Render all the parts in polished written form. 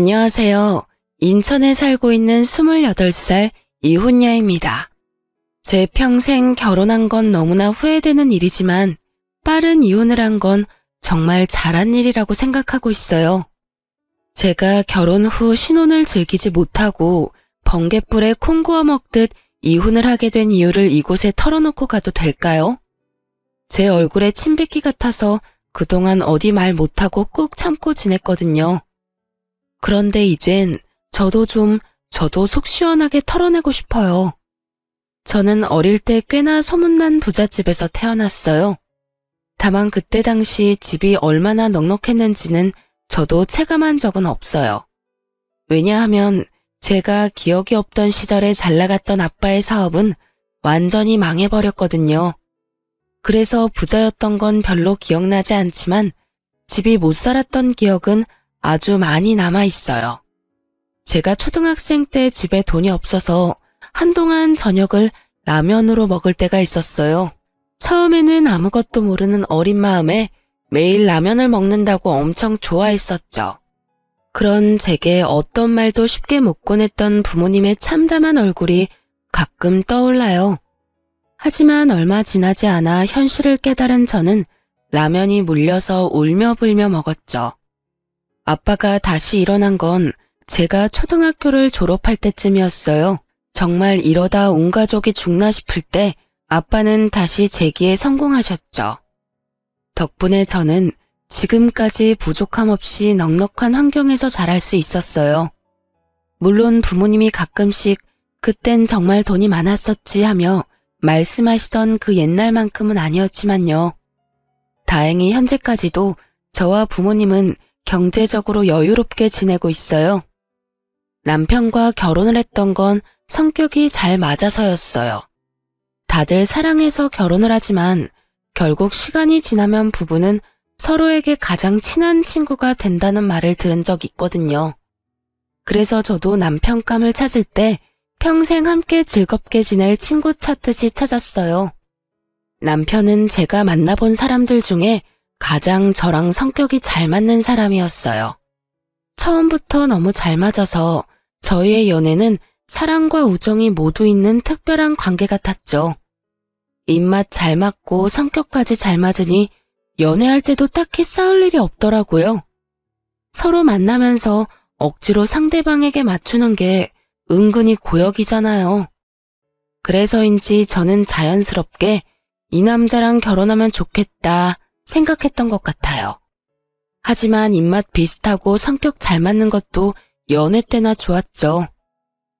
안녕하세요. 인천에 살고 있는 28살 이혼녀입니다. 제 평생 결혼한 건 너무나 후회되는 일이지만 빠른 이혼을 한 건 정말 잘한 일이라고 생각하고 있어요. 제가 결혼 후 신혼을 즐기지 못하고 번갯불에 콩 구워 먹듯 이혼을 하게 된 이유를 이곳에 털어놓고 가도 될까요? 제 얼굴에 침 뱉기 같아서 그동안 어디 말 못하고 꾹 참고 지냈거든요. 그런데 이젠 저도 속 시원하게 털어내고 싶어요. 저는 어릴 때 꽤나 소문난 부잣집에서 태어났어요. 다만 그때 당시 집이 얼마나 넉넉했는지는 저도 체감한 적은 없어요. 왜냐하면 제가 기억이 없던 시절에 잘 나갔던 아빠의 사업은 완전히 망해버렸거든요. 그래서 부자였던 건 별로 기억나지 않지만 집이 못 살았던 기억은 아주 많이 남아있어요. 제가 초등학생 때 집에 돈이 없어서 한동안 저녁을 라면으로 먹을 때가 있었어요. 처음에는 아무것도 모르는 어린 마음에 매일 라면을 먹는다고 엄청 좋아했었죠. 그런 제게 어떤 말도 쉽게 못 꺼냈던 부모님의 참담한 얼굴이 가끔 떠올라요. 하지만 얼마 지나지 않아 현실을 깨달은 저는 라면이 물려서 울며 불며 먹었죠. 아빠가 다시 일어난 건 제가 초등학교를 졸업할 때쯤이었어요. 정말 이러다 온 가족이 죽나 싶을 때 아빠는 다시 재기에 성공하셨죠. 덕분에 저는 지금까지 부족함 없이 넉넉한 환경에서 자랄 수 있었어요. 물론 부모님이 가끔씩 그땐 정말 돈이 많았었지 하며 말씀하시던 그 옛날만큼은 아니었지만요. 다행히 현재까지도 저와 부모님은 경제적으로 여유롭게 지내고 있어요. 남편과 결혼을 했던 건 성격이 잘 맞아서였어요. 다들 사랑해서 결혼을 하지만 결국 시간이 지나면 부부는 서로에게 가장 친한 친구가 된다는 말을 들은 적 있거든요. 그래서 저도 남편감을 찾을 때 평생 함께 즐겁게 지낼 친구 찾듯이 찾았어요. 남편은 제가 만나본 사람들 중에 가장 저랑 성격이 잘 맞는 사람이었어요. 처음부터 너무 잘 맞아서 저희의 연애는 사랑과 우정이 모두 있는 특별한 관계 같았죠. 입맛 잘 맞고 성격까지 잘 맞으니 연애할 때도 딱히 싸울 일이 없더라고요. 서로 만나면서 억지로 상대방에게 맞추는 게 은근히 고역이잖아요. 그래서인지 저는 자연스럽게 이 남자랑 결혼하면 좋겠다 생각했던 것 같아요. 하지만 입맛 비슷하고 성격 잘 맞는 것도 연애 때나 좋았죠.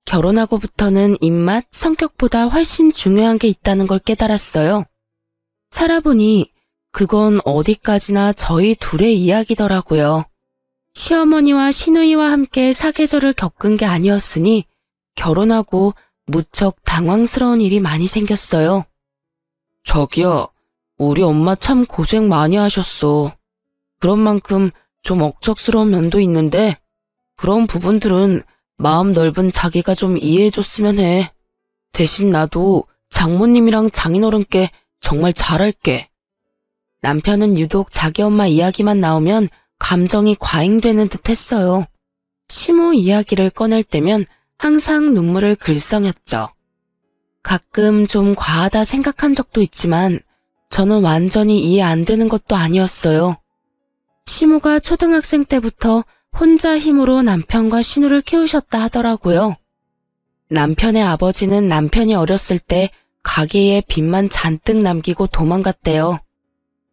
결혼하고부터는 입맛, 성격보다 훨씬 중요한 게 있다는 걸 깨달았어요. 살아보니 그건 어디까지나 저희 둘의 이야기더라고요. 시어머니와 시누이와 함께 사계절을 겪은 게 아니었으니 결혼하고 무척 당황스러운 일이 많이 생겼어요. 자기야, 우리 엄마 참 고생 많이 하셨어. 그런 만큼 좀 억척스러운 면도 있는데 그런 부분들은 마음 넓은 자기가 좀 이해해줬으면 해. 대신 나도 장모님이랑 장인어른께 정말 잘할게. 남편은 유독 자기 엄마 이야기만 나오면 감정이 과잉되는 듯 했어요. 시모 이야기를 꺼낼 때면 항상 눈물을 글썽였죠. 가끔 좀 과하다 생각한 적도 있지만 저는 완전히 이해 안 되는 것도 아니었어요. 시모가 초등학생 때부터 혼자 힘으로 남편과 시누를 키우셨다 하더라고요. 남편의 아버지는 남편이 어렸을 때 가게에 빚만 잔뜩 남기고 도망갔대요.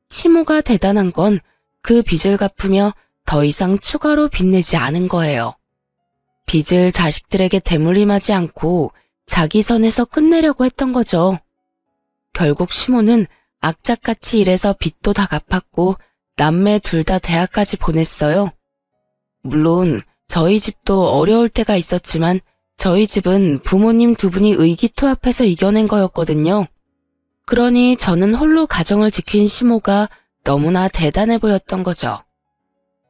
시모가 대단한 건 그 빚을 갚으며 더 이상 추가로 빚내지 않은 거예요. 빚을 자식들에게 대물림하지 않고 자기 선에서 끝내려고 했던 거죠. 결국 시모는 악착같이 일해서 빚도 다 갚았고 남매 둘 다 대학까지 보냈어요. 물론 저희 집도 어려울 때가 있었지만 저희 집은 부모님 두 분이 의기투합해서 이겨낸 거였거든요. 그러니 저는 홀로 가정을 지킨 시모가 너무나 대단해 보였던 거죠.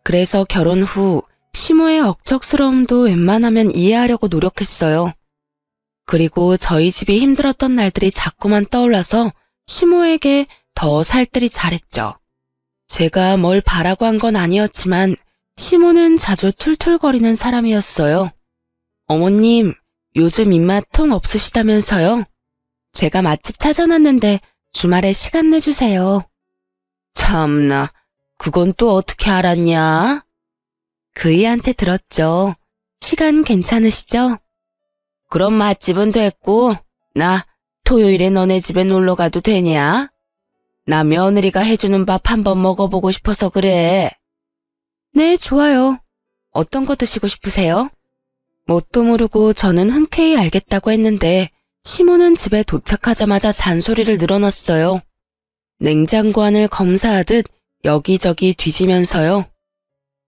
그래서 결혼 후 시모의 억척스러움도 웬만하면 이해하려고 노력했어요. 그리고 저희 집이 힘들었던 날들이 자꾸만 떠올라서 시모에게 더 살뜰히 잘했죠. 제가 뭘 바라고 한 건 아니었지만 시모는 자주 툴툴거리는 사람이었어요. 어머님, 요즘 입맛 통 없으시다면서요? 제가 맛집 찾아놨는데 주말에 시간 내주세요. 참나, 그건 또 어떻게 알았냐? 그이한테 들었죠. 시간 괜찮으시죠? 그럼 맛집은 됐고, 나 토요일에 너네 집에 놀러 가도 되냐? 나 며느리가 해주는 밥 한번 먹어보고 싶어서 그래. 네, 좋아요. 어떤 거 드시고 싶으세요? 뭣도 모르고 저는 흔쾌히 알겠다고 했는데 시모는 집에 도착하자마자 잔소리를 늘어놨어요. 냉장고 안을 검사하듯 여기저기 뒤지면서요.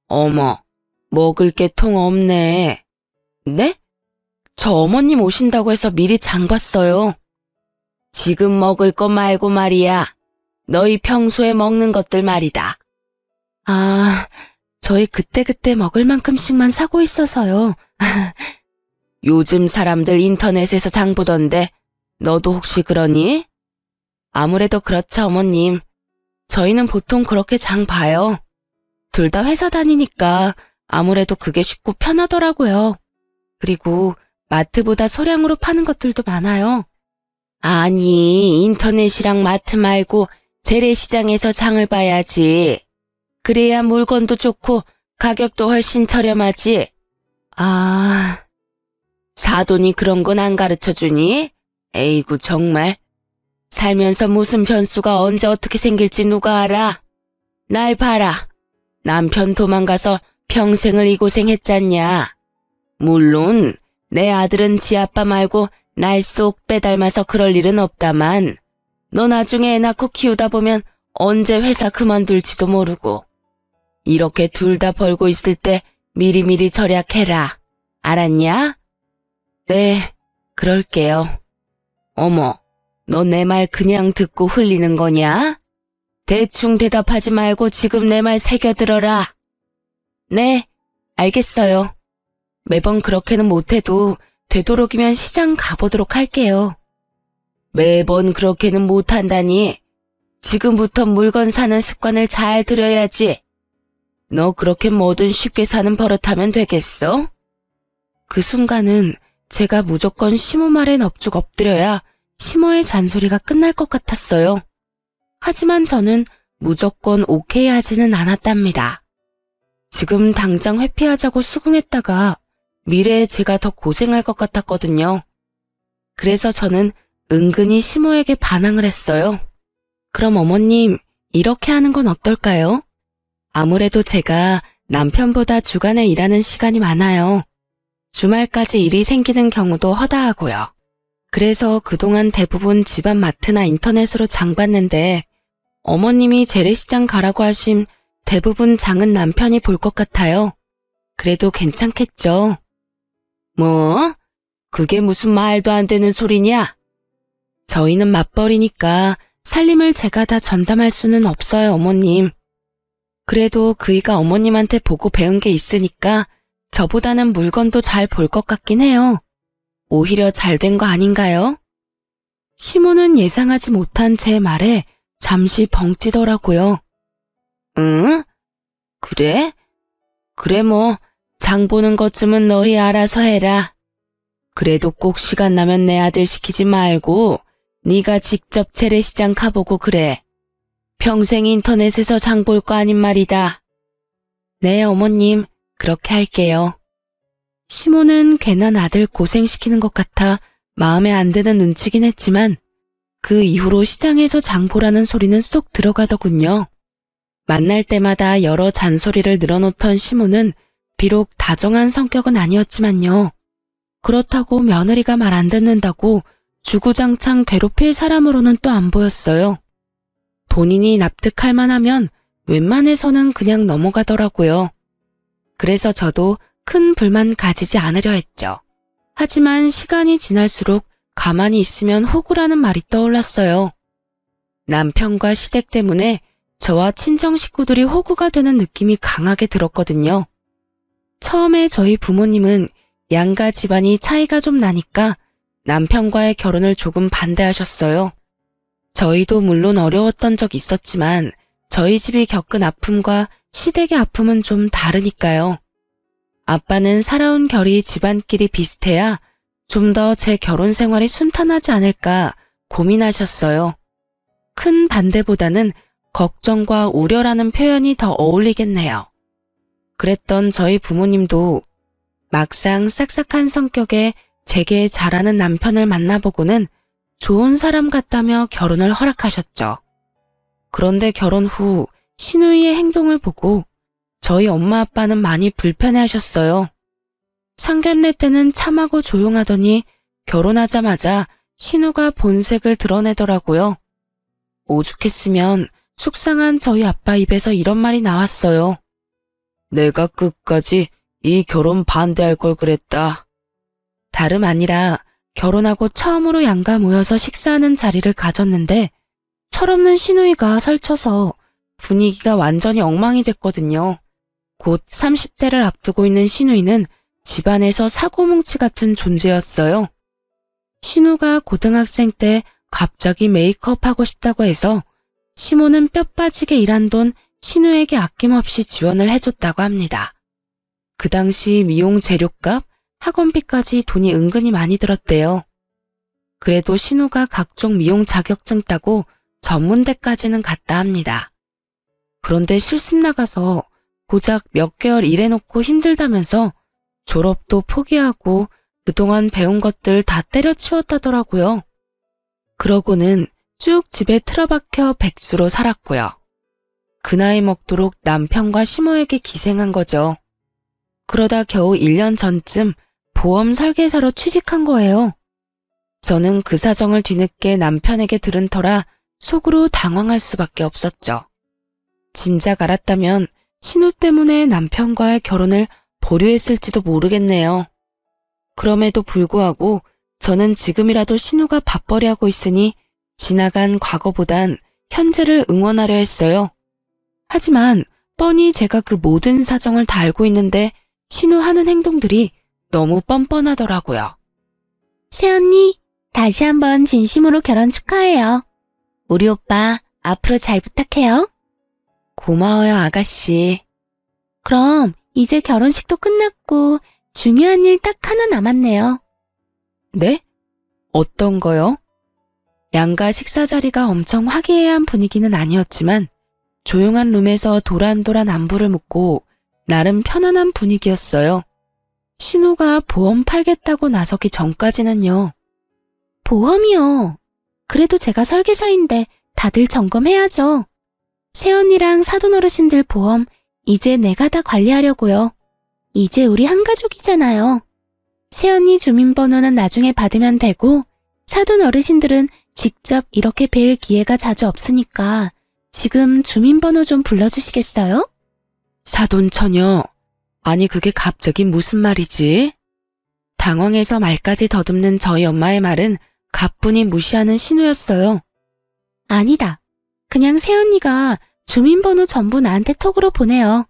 어머, 먹을 게 통 없네. 네? 저 어머님 오신다고 해서 미리 장 봤어요. 지금 먹을 거 말고 말이야. 너희 평소에 먹는 것들 말이다. 아, 저희 그때그때 먹을 만큼씩만 사고 있어서요. 요즘 사람들 인터넷에서 장 보던데 너도 혹시 그러니? 아무래도 그렇죠, 어머님. 저희는 보통 그렇게 장 봐요. 둘 다 회사 다니니까 아무래도 그게 쉽고 편하더라고요. 그리고 마트보다 소량으로 파는 것들도 많아요. 아니, 인터넷이랑 마트 말고 재래시장에서 장을 봐야지. 그래야 물건도 좋고 가격도 훨씬 저렴하지. 아, 사돈이 그런 건 안 가르쳐주니? 에이구 정말. 살면서 무슨 변수가 언제 어떻게 생길지 누가 알아? 날 봐라. 남편 도망가서 평생을 이 고생했잖냐. 물론 내 아들은 지 아빠 말고 날 쏙 빼닮아서 그럴 일은 없다만 너 나중에 애 낳고 키우다 보면 언제 회사 그만둘지도 모르고. 이렇게 둘 다 벌고 있을 때 미리미리 절약해라. 알았냐? 네, 그럴게요. 어머, 너 내 말 그냥 듣고 흘리는 거냐? 대충 대답하지 말고 지금 내 말 새겨들어라. 네, 알겠어요. 매번 그렇게는 못해도 되도록이면 시장 가보도록 할게요. 매번 그렇게는 못한다니. 지금부터 물건 사는 습관을 잘 들여야지. 너 그렇게 뭐든 쉽게 사는 버릇하면 되겠어? 그 순간은 제가 무조건 시모 말에 넙죽 엎드려야 시모의 잔소리가 끝날 것 같았어요. 하지만 저는 무조건 오케이 하지는 않았답니다. 지금 당장 회피하자고 수긍했다가 미래에 제가 더 고생할 것 같았거든요. 그래서 저는 은근히 시모에게 반항을 했어요. 그럼 어머님, 이렇게 하는 건 어떨까요? 아무래도 제가 남편보다 주간에 일하는 시간이 많아요. 주말까지 일이 생기는 경우도 허다하고요. 그래서 그동안 대부분 집안 마트나 인터넷으로 장 봤는데 어머님이 재래시장 가라고 하심 대부분 장은 남편이 볼 것 같아요. 그래도 괜찮겠죠? 뭐? 그게 무슨 말도 안 되는 소리냐? 저희는 맞벌이니까 살림을 제가 다 전담할 수는 없어요, 어머님. 그래도 그이가 어머님한테 보고 배운 게 있으니까 저보다는 물건도 잘 볼 것 같긴 해요. 오히려 잘 된 거 아닌가요? 시모는 예상하지 못한 제 말에 잠시 벙찌더라고요. 응? 그래? 그래 뭐 장 보는 것쯤은 너희 알아서 해라. 그래도 꼭 시간 나면 내 아들 시키지 말고 네가 직접 재래시장 가보고 그래. 평생 인터넷에서 장 볼 거 아닌 말이다. 네, 어머님, 그렇게 할게요. 시모는 괜한 아들 고생시키는 것 같아 마음에 안 드는 눈치긴 했지만 그 이후로 시장에서 장 보라는 소리는 쏙 들어가더군요. 만날 때마다 여러 잔소리를 늘어놓던 시모는 비록 다정한 성격은 아니었지만요. 그렇다고 며느리가 말 안 듣는다고 주구장창 괴롭힐 사람으로는 또 안 보였어요. 본인이 납득할 만하면 웬만해서는 그냥 넘어가더라고요. 그래서 저도 큰 불만 가지지 않으려 했죠. 하지만 시간이 지날수록 가만히 있으면 호구라는 말이 떠올랐어요. 남편과 시댁 때문에 저와 친정 식구들이 호구가 되는 느낌이 강하게 들었거든요. 처음에 저희 부모님은 양가 집안이 차이가 좀 나니까 남편과의 결혼을 조금 반대하셨어요. 저희도 물론 어려웠던 적 있었지만 저희 집이 겪은 아픔과 시댁의 아픔은 좀 다르니까요. 아빠는 살아온 결이 집안끼리 비슷해야 좀 더 제 결혼 생활이 순탄하지 않을까 고민하셨어요. 큰 반대보다는 걱정과 우려라는 표현이 더 어울리겠네요. 그랬던 저희 부모님도 막상 싹싹한 성격에 제게 잘하는 남편을 만나보고는 좋은 사람 같다며 결혼을 허락하셨죠. 그런데 결혼 후 시누이의 행동을 보고 저희 엄마 아빠는 많이 불편해하셨어요. 상견례 때는 참하고 조용하더니 결혼하자마자 신우가 본색을 드러내더라고요. 오죽했으면 속상한 저희 아빠 입에서 이런 말이 나왔어요. 내가 끝까지 이 결혼 반대할 걸 그랬다. 다름 아니라 결혼하고 처음으로 양가 모여서 식사하는 자리를 가졌는데 철없는 시누이가 설쳐서 분위기가 완전히 엉망이 됐거든요. 곧 30대를 앞두고 있는 시누이는 집안에서 사고뭉치 같은 존재였어요. 신우가 고등학생 때 갑자기 메이크업 하고 싶다고 해서 시모는 뼈 빠지게 일한 돈 신우에게 아낌없이 지원을 해줬다고 합니다. 그 당시 미용 재료값, 학원비까지 돈이 은근히 많이 들었대요. 그래도 신우가 각종 미용 자격증 따고 전문대까지는 갔다 합니다. 그런데 실습 나가서 고작 몇 개월 일해놓고 힘들다면서 졸업도 포기하고 그동안 배운 것들 다 때려치웠다더라고요. 그러고는 쭉 집에 틀어박혀 백수로 살았고요. 그 나이 먹도록 남편과 시모에게 기생한 거죠. 그러다 겨우 1년 전쯤 보험 설계사로 취직한 거예요. 저는 그 사정을 뒤늦게 남편에게 들은 터라 속으로 당황할 수밖에 없었죠. 진작 알았다면 신우 때문에 남편과의 결혼을 보류했을지도 모르겠네요. 그럼에도 불구하고 저는 지금이라도 신우가 밥벌이 하고 있으니 지나간 과거보단 현재를 응원하려 했어요. 하지만 뻔히 제가 그 모든 사정을 다 알고 있는데 신우 하는 행동들이 너무 뻔뻔하더라고요. 새언니, 다시 한번 진심으로 결혼 축하해요. 우리 오빠 앞으로 잘 부탁해요. 고마워요, 아가씨. 그럼 이제 결혼식도 끝났고 중요한 일 딱 하나 남았네요. 네? 어떤 거요? 양가 식사 자리가 엄청 화기애애한 분위기는 아니었지만 조용한 룸에서 도란도란 안부를 묻고 나름 편안한 분위기였어요. 신우가 보험 팔겠다고 나서기 전까지는요. 보험이요. 그래도 제가 설계사인데 다들 점검해야죠. 새언니랑 사돈 어르신들 보험 이제 내가 다 관리하려고요. 이제 우리 한 가족이잖아요. 새언니 주민번호는 나중에 받으면 되고 사돈 어르신들은 직접 이렇게 뵐 기회가 자주 없으니까 지금 주민번호 좀 불러주시겠어요? 사돈 처녀, 아니 그게 갑자기 무슨 말이지? 당황해서 말까지 더듬는 저희 엄마의 말은 가뿐히 무시하는 신우였어요. 아니다. 그냥 새언니가 주민번호 전부 나한테 톡으로 보내요.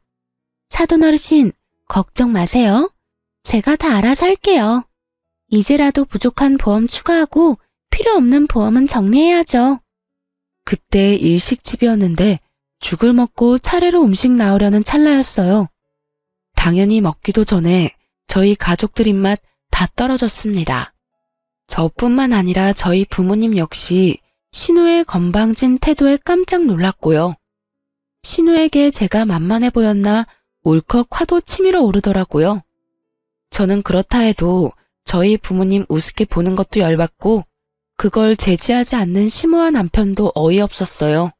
사돈 어르신, 걱정 마세요. 제가 다 알아서 할게요. 이제라도 부족한 보험 추가하고 필요 없는 보험은 정리해야죠. 그때 일식집이었는데 죽을 먹고 차례로 음식 나오려는 찰나였어요. 당연히 먹기도 전에 저희 가족들 입맛 다 떨어졌습니다. 저뿐만 아니라 저희 부모님 역시 신우의 건방진 태도에 깜짝 놀랐고요. 신우에게 제가 만만해 보였나 울컥 화도 치밀어 오르더라고요. 저는 그렇다 해도 저희 부모님 우습게 보는 것도 열받고 그걸 제지하지 않는 시모와 남편도 어이없었어요.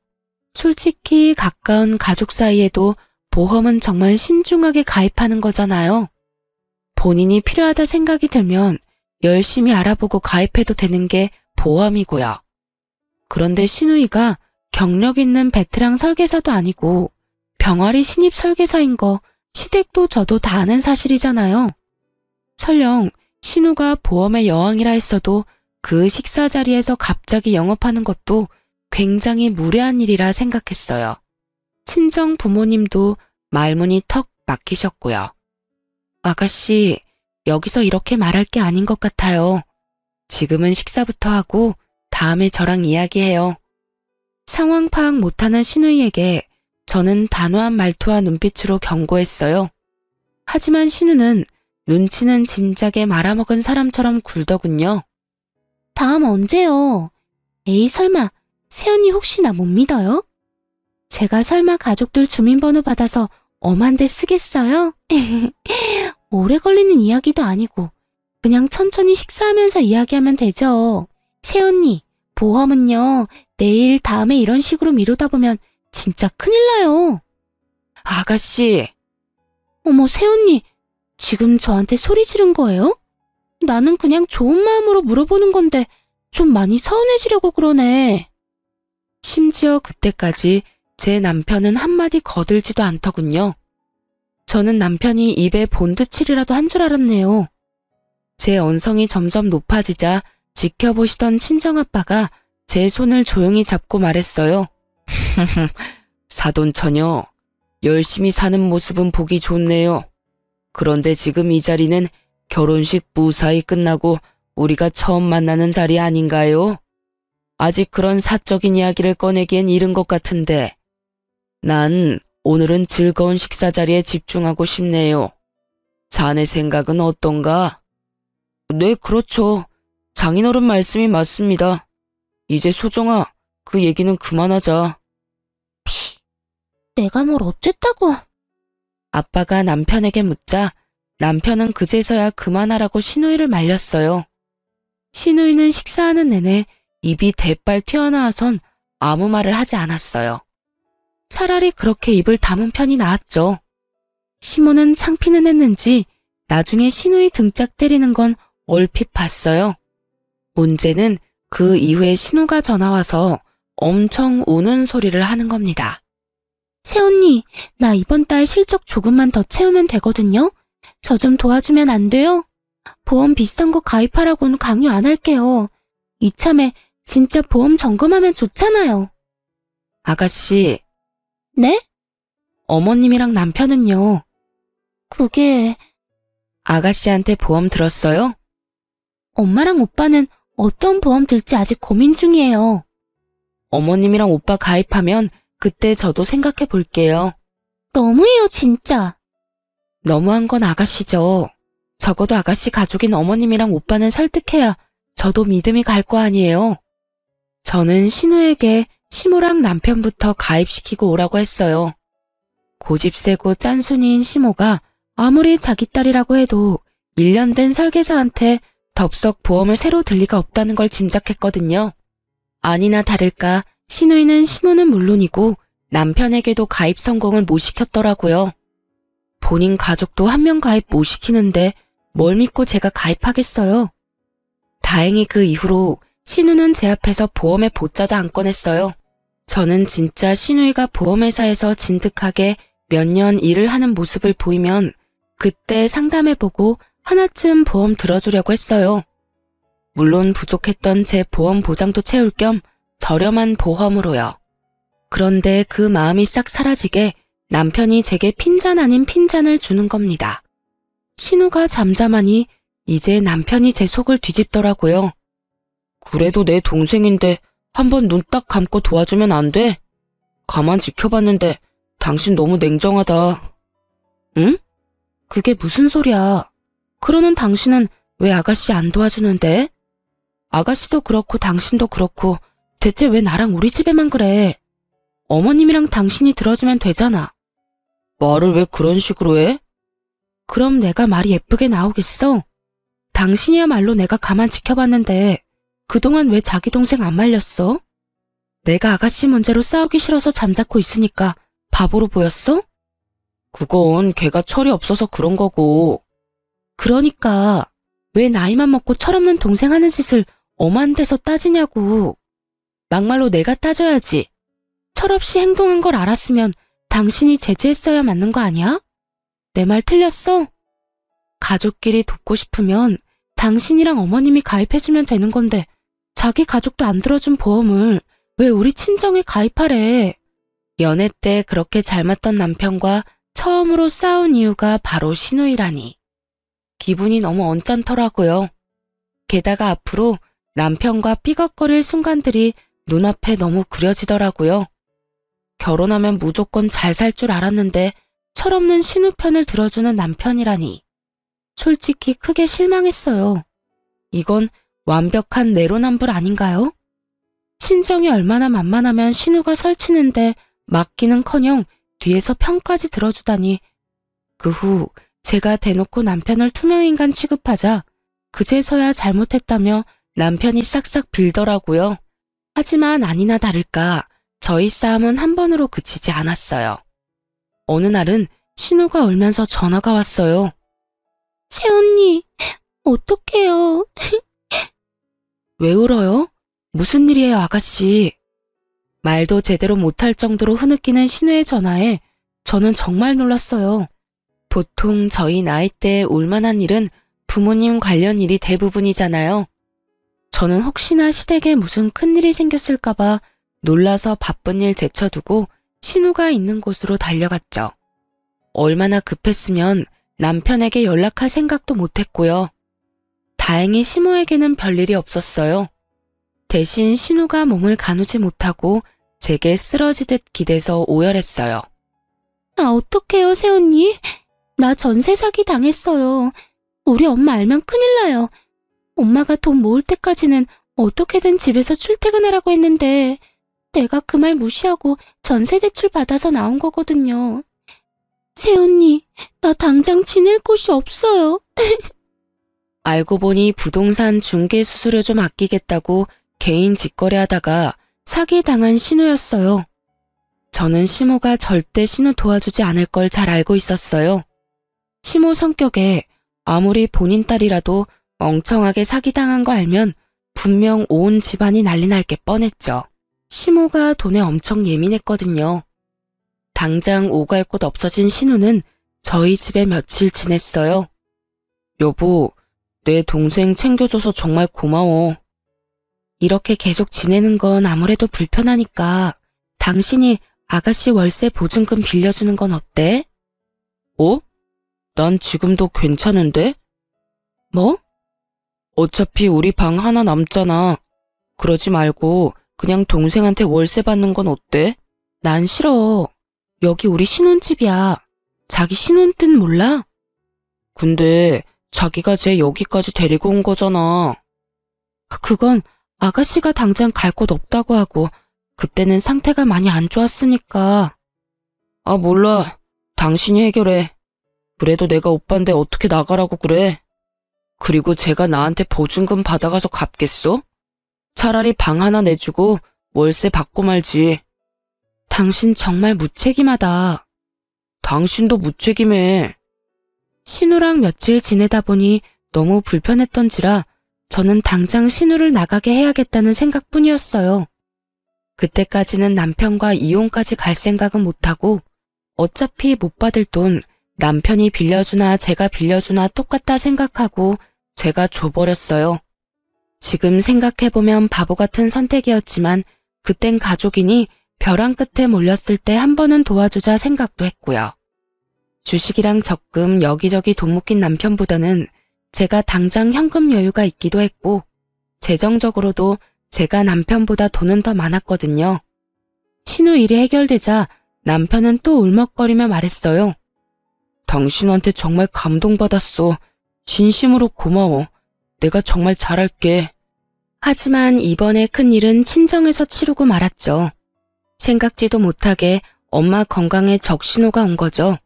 솔직히 가까운 가족 사이에도 보험은 정말 신중하게 가입하는 거잖아요. 본인이 필요하다 생각이 들면 열심히 알아보고 가입해도 되는 게 보험이고요. 그런데 신우이가 경력 있는 베테랑 설계사도 아니고 병아리 신입 설계사인 거 시댁도 저도 다 아는 사실이잖아요. 설령 신우가 보험의 여왕이라 했어도 그 식사 자리에서 갑자기 영업하는 것도 굉장히 무례한 일이라 생각했어요. 친정 부모님도 말문이 턱 막히셨고요. 아가씨, 여기서 이렇게 말할 게 아닌 것 같아요. 지금은 식사부터 하고 다음에 저랑 이야기해요. 상황 파악 못하는 신우이에게 저는 단호한 말투와 눈빛으로 경고했어요. 하지만 신우는 눈치는 진작에 말아먹은 사람처럼 굴더군요. 다음 언제요? 에이, 설마 새언니 혹시 나 못 믿어요? 제가 설마 가족들 주민번호 받아서 엄한 데 쓰겠어요? 오래 걸리는 이야기도 아니고 그냥 천천히 식사하면서 이야기하면 되죠. 새언니, 보험은요, 내일 다음에 이런 식으로 미루다 보면 진짜 큰일 나요. 아가씨, 어머, 새언니, 지금 저한테 소리 지른 거예요? 나는 그냥 좋은 마음으로 물어보는 건데 좀 많이 서운해지려고 그러네. 심지어 그때까지 제 남편은 한마디 거들지도 않더군요. 저는 남편이 입에 본드칠이라도 한 줄 알았네요. 제 언성이 점점 높아지자 지켜보시던 친정아빠가 제 손을 조용히 잡고 말했어요. 사돈처녀, 열심히 사는 모습은 보기 좋네요. 그런데 지금 이 자리는 결혼식 무사히 끝나고 우리가 처음 만나는 자리 아닌가요? 아직 그런 사적인 이야기를 꺼내기엔 이른 것 같은데 난 오늘은 즐거운 식사 자리에 집중하고 싶네요. 자네 생각은 어떤가? 네, 그렇죠. 장인어른 말씀이 맞습니다. 이제 소정아, 그 얘기는 그만하자. 내가 뭘 어쨌다고. 아빠가 남편에게 묻자 남편은 그제서야 그만하라고 시누이를 말렸어요. 시누이는 식사하는 내내 입이 대빨 튀어나와선 아무 말을 하지 않았어요. 차라리 그렇게 입을 다문 편이 나았죠. 시모는 창피는 했는지 나중에 시누이 등짝 때리는 건 얼핏 봤어요. 문제는 그 이후에 신우가 전화와서 엄청 우는 소리를 하는 겁니다. 새언니, 나 이번 달 실적 조금만 더 채우면 되거든요? 저 좀 도와주면 안 돼요? 보험 비싼 거 가입하라고는 강요 안 할게요. 이참에 진짜 보험 점검하면 좋잖아요. 아가씨, 네? 어머님이랑 남편은요? 그게 아가씨한테 보험 들었어요? 엄마랑 오빠는 어떤 보험 들지 아직 고민 중이에요. 어머님이랑 오빠 가입하면 그때 저도 생각해 볼게요. 너무해요, 진짜. 너무한 건 아가씨죠. 적어도 아가씨 가족인 어머님이랑 오빠는 설득해야 저도 믿음이 갈 거 아니에요. 저는 신우에게 시모랑 남편부터 가입시키고 오라고 했어요. 고집 세고 짠순이인 시모가 아무리 자기 딸이라고 해도 1년 된 설계사한테 덥석 보험을 새로 들 리가 없다는 걸 짐작했거든요. 아니나 다를까 시누이는 시모는 물론이고 남편에게도 가입 성공을 못 시켰더라고요. 본인 가족도 한 명 가입 못 시키는데 뭘 믿고 제가 가입하겠어요. 다행히 그 이후로 신우는 제 앞에서 보험의 보자도 안 꺼냈어요. 저는 진짜 신우이가 보험회사에서 진득하게 몇 년 일을 하는 모습을 보이면 그때 상담해보고 하나쯤 보험 들어주려고 했어요. 물론 부족했던 제 보험 보장도 채울 겸 저렴한 보험으로요. 그런데 그 마음이 싹 사라지게 남편이 제게 핀잔 아닌 핀잔을 주는 겁니다. 신우가 잠잠하니 이제 남편이 제 속을 뒤집더라고요. 그래도 내 동생인데 한번 눈 딱 감고 도와주면 안 돼? 가만 지켜봤는데 당신 너무 냉정하다. 응? 그게 무슨 소리야? 그러는 당신은 왜 아가씨 안 도와주는데? 아가씨도 그렇고 당신도 그렇고 대체 왜 나랑 우리 집에만 그래? 어머님이랑 당신이 들어주면 되잖아. 말을 왜 그런 식으로 해? 그럼 내가 말이 예쁘게 나오겠어? 당신이야말로 내가 가만 지켜봤는데 그동안 왜 자기 동생 안 말렸어? 내가 아가씨 문제로 싸우기 싫어서 잠자코 있으니까 바보로 보였어? 그건 걔가 철이 없어서 그런 거고. 그러니까 왜 나이만 먹고 철없는 동생 하는 짓을 엄한 데서 따지냐고. 막말로 내가 따져야지. 철없이 행동한 걸 알았으면 당신이 제지했어야 맞는 거 아니야? 내 말 틀렸어? 가족끼리 돕고 싶으면 당신이랑 어머님이 가입해주면 되는 건데 자기 가족도 안 들어준 보험을 왜 우리 친정에 가입하래? 연애 때 그렇게 잘 맞던 남편과 처음으로 싸운 이유가 바로 신우이라니. 기분이 너무 언짢더라고요. 게다가 앞으로 남편과 삐걱거릴 순간들이 눈앞에 너무 그려지더라고요. 결혼하면 무조건 잘 살 줄 알았는데 철없는 신우 편을 들어주는 남편이라니. 솔직히 크게 실망했어요. 이건 완벽한 내로남불 아닌가요? 친정이 얼마나 만만하면 신우가 설치는데 맡기는커녕 뒤에서 편까지 들어주다니. 그 후 제가 대놓고 남편을 투명인간 취급하자 그제서야 잘못했다며 남편이 싹싹 빌더라고요. 하지만 아니나 다를까 저희 싸움은 한 번으로 그치지 않았어요. 어느 날은 신우가 울면서 전화가 왔어요. 새언니, 어떡해요? 왜 울어요? 무슨 일이에요, 아가씨? 말도 제대로 못할 정도로 흐느끼는 신우의 전화에 저는 정말 놀랐어요. 보통 저희 나이대에 울만한 일은 부모님 관련 일이 대부분이잖아요. 저는 혹시나 시댁에 무슨 큰일이 생겼을까봐 놀라서 바쁜 일 제쳐두고 신우가 있는 곳으로 달려갔죠. 얼마나 급했으면 남편에게 연락할 생각도 못했고요. 다행히 시모에게는 별일이 없었어요. 대신 신우가 몸을 가누지 못하고 제게 쓰러지듯 기대서 오열했어요. 나 어떡해요, 새언니? 나 전세 사기 당했어요. 우리 엄마 알면 큰일 나요. 엄마가 돈 모을 때까지는 어떻게든 집에서 출퇴근하라고 했는데 내가 그 말 무시하고 전세 대출 받아서 나온 거거든요. 새언니, 나 당장 지낼 곳이 없어요. 알고 보니 부동산 중개 수수료 좀 아끼겠다고 개인 직거래하다가 사기당한 신우였어요. 저는 시모가 절대 신우 도와주지 않을 걸 잘 알고 있었어요. 시모 성격에 아무리 본인 딸이라도 멍청하게 사기당한 거 알면 분명 온 집안이 난리 날 게 뻔했죠. 시모가 돈에 엄청 예민했거든요. 당장 오갈 곳 없어진 신우는 저희 집에 며칠 지냈어요. 여보, 내 동생 챙겨줘서 정말 고마워. 이렇게 계속 지내는 건 아무래도 불편하니까 당신이 아가씨 월세 보증금 빌려주는 건 어때? 어? 난 지금도 괜찮은데? 뭐? 어차피 우리 방 하나 남잖아. 그러지 말고 그냥 동생한테 월세 받는 건 어때? 난 싫어. 여기 우리 신혼집이야. 자기 신혼 뜻 몰라? 근데 자기가 쟤 여기까지 데리고 온 거잖아. 그건 아가씨가 당장 갈 곳 없다고 하고 그때는 상태가 많이 안 좋았으니까. 아, 몰라. 당신이 해결해. 그래도 내가 오빠인데 어떻게 나가라고 그래? 그리고 제가 나한테 보증금 받아가서 갚겠어? 차라리 방 하나 내주고 월세 받고 말지. 당신 정말 무책임하다. 당신도 무책임해. 신우랑 며칠 지내다 보니 너무 불편했던지라 저는 당장 신우를 나가게 해야겠다는 생각뿐이었어요. 그때까지는 남편과 이혼까지 갈 생각은 못하고 어차피 못 받을 돈 남편이 빌려주나 제가 빌려주나 똑같다 생각하고 제가 줘버렸어요. 지금 생각해보면 바보 같은 선택이었지만 그땐 가족이니 벼랑 끝에 몰렸을 때 한 번은 도와주자 생각도 했고요. 주식이랑 적금 여기저기 돈 묶인 남편보다는 제가 당장 현금 여유가 있기도 했고 재정적으로도 제가 남편보다 돈은 더 많았거든요. 신우 일이 해결되자 남편은 또 울먹거리며 말했어요. 당신한테 정말 감동받았어. 진심으로 고마워. 내가 정말 잘할게. 하지만 이번에 큰일은 친정에서 치르고 말았죠. 생각지도 못하게 엄마 건강에 적신호가 온 거죠.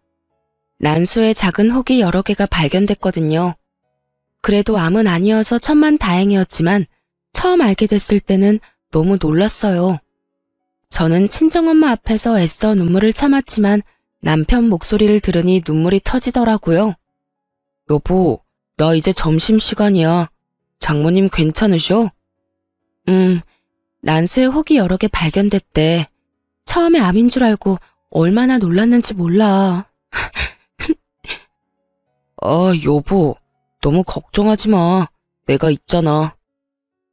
난소에 작은 혹이 여러 개가 발견됐거든요. 그래도 암은 아니어서 천만다행이었지만 처음 알게 됐을 때는 너무 놀랐어요. 저는 친정엄마 앞에서 애써 눈물을 참았지만 남편 목소리를 들으니 눈물이 터지더라고요. 여보, 나 이제 점심시간이야. 장모님 괜찮으셔? 난소에 혹이 여러 개 발견됐대. 처음에 암인 줄 알고 얼마나 놀랐는지 몰라. 아, 여보, 너무 걱정하지 마. 내가 있잖아.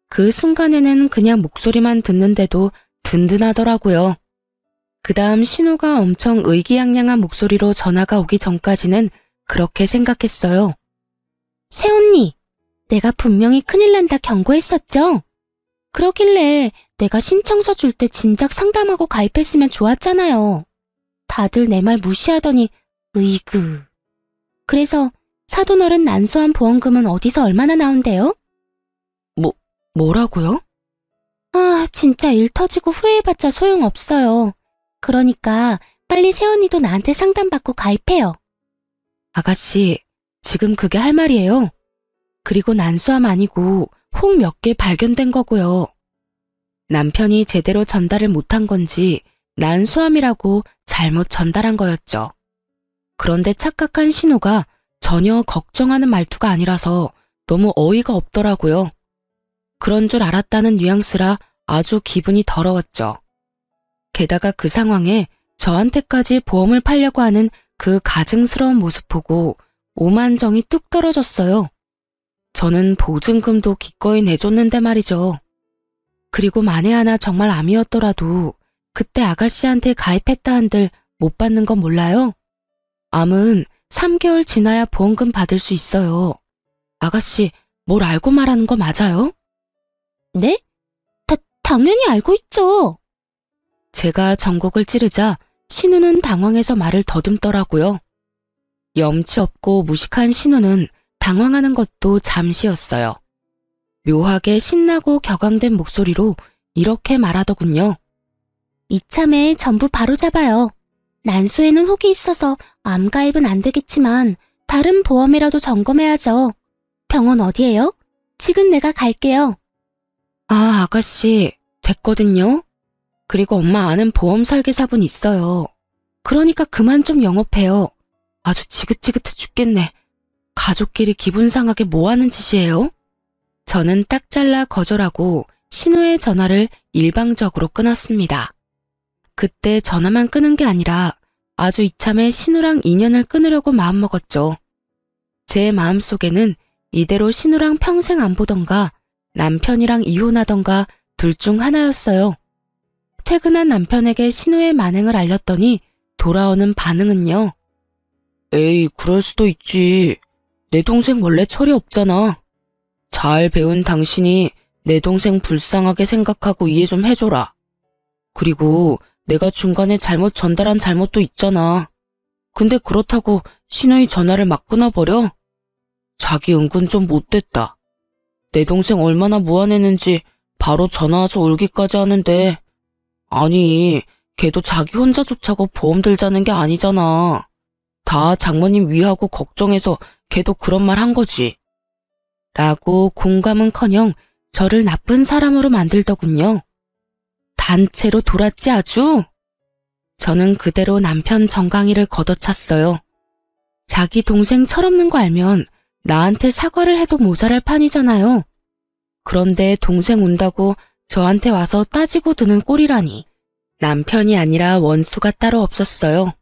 그 순간에는 그냥 목소리만 듣는데도 든든하더라고요. 그 다음 신우가 엄청 의기양양한 목소리로 전화가 오기 전까지는 그렇게 생각했어요. 새언니, 내가 분명히 큰일 난다 경고했었죠? 그러길래 내가 신청서 줄 때 진작 상담하고 가입했으면 좋았잖아요. 다들 내 말 무시하더니 으이그. 그래서 사돈어른 난소암 보험금은 어디서 얼마나 나온대요? 뭐라고요? 아, 진짜 일 터지고 후회해봤자 소용없어요. 그러니까 빨리 새언니도 나한테 상담받고 가입해요. 아가씨, 지금 그게 할 말이에요. 그리고 난소암 아니고 혹 몇 개 발견된 거고요. 남편이 제대로 전달을 못한 건지 난소암이라고 잘못 전달한 거였죠. 그런데 착각한 신우가 전혀 걱정하는 말투가 아니라서 너무 어이가 없더라고요. 그런 줄 알았다는 뉘앙스라 아주 기분이 더러웠죠. 게다가 그 상황에 저한테까지 보험을 팔려고 하는 그 가증스러운 모습 보고 오만정이 뚝 떨어졌어요. 저는 보증금도 기꺼이 내줬는데 말이죠. 그리고 만에 하나 정말 암이었더라도 그때 아가씨한테 가입했다 한들 못 받는 건 몰라요? 암은 3개월 지나야 보험금 받을 수 있어요. 아가씨, 뭘 알고 말하는 거 맞아요? 네? 당연히 알고 있죠. 제가 전곡을 찌르자 신우는 당황해서 말을 더듬더라고요. 염치 없고 무식한 신우는 당황하는 것도 잠시였어요. 묘하게 신나고 격앙된 목소리로 이렇게 말하더군요. 이참에 전부 바로잡아요. 난소에는 혹이 있어서 암 가입은 안 되겠지만 다른 보험이라도 점검해야죠. 병원 어디예요? 지금 내가 갈게요. 아, 아가씨, 됐거든요. 그리고 엄마 아는 보험 설계사분 있어요. 그러니까 그만 좀 영업해요. 아주 지긋지긋해 죽겠네. 가족끼리 기분 상하게 뭐 하는 짓이에요? 저는 딱 잘라 거절하고 신우의 전화를 일방적으로 끊었습니다. 그때 전화만 끊은 게 아니라 아주 이참에 신우랑 인연을 끊으려고 마음먹었죠. 제 마음속에는 이대로 신우랑 평생 안 보던가 남편이랑 이혼하던가 둘 중 하나였어요. 퇴근한 남편에게 신우의 만행을 알렸더니 돌아오는 반응은요. 에이, 그럴 수도 있지. 내 동생 원래 철이 없잖아. 잘 배운 당신이 내 동생 불쌍하게 생각하고 이해 좀 해줘라. 그리고 내가 중간에 잘못 전달한 잘못도 있잖아. 근데 그렇다고 신우의 전화를 막 끊어버려? 자기 은근 좀 못됐다. 내 동생 얼마나 무안했는지 바로 전화와서 울기까지 하는데 아니, 걔도 자기 혼자 좋자고 보험 들자는 게 아니잖아. 다 장모님 위하고 걱정해서 걔도 그런 말 한 거지. 라고 공감은커녕 저를 나쁜 사람으로 만들더군요. 단체로 돌았지 아주? 저는 그대로 남편 정강이를 걷어찼어요. 자기 동생 철없는 거 알면 나한테 사과를 해도 모자랄 판이잖아요. 그런데 동생 운다고 저한테 와서 따지고 드는 꼴이라니. 남편이 아니라 원수가 따로 없었어요.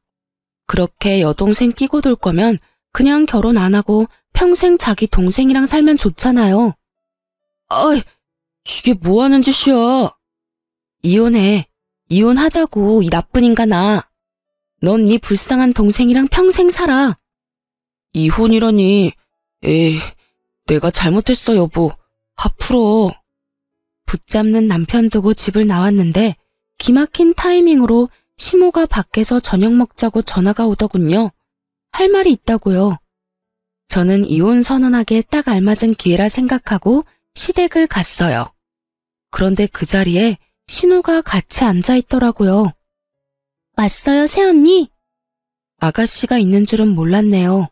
그렇게 여동생 끼고 돌 거면 그냥 결혼 안 하고 평생 자기 동생이랑 살면 좋잖아요. 아이, 이게 뭐 하는 짓이야. 이혼해. 이혼하자고, 이 나쁜 인간아. 넌 네 불쌍한 동생이랑 평생 살아. 이혼이라니. 에이, 내가 잘못했어, 여보. 앞으로. 붙잡는 남편 두고 집을 나왔는데 기막힌 타이밍으로 시모가 밖에서 저녁 먹자고 전화가 오더군요. 할 말이 있다고요. 저는 이혼 선언하기에 딱 알맞은 기회라 생각하고 시댁을 갔어요. 그런데 그 자리에 신우가 같이 앉아 있더라고요. 왔어요, 새언니? 아가씨가 있는 줄은 몰랐네요.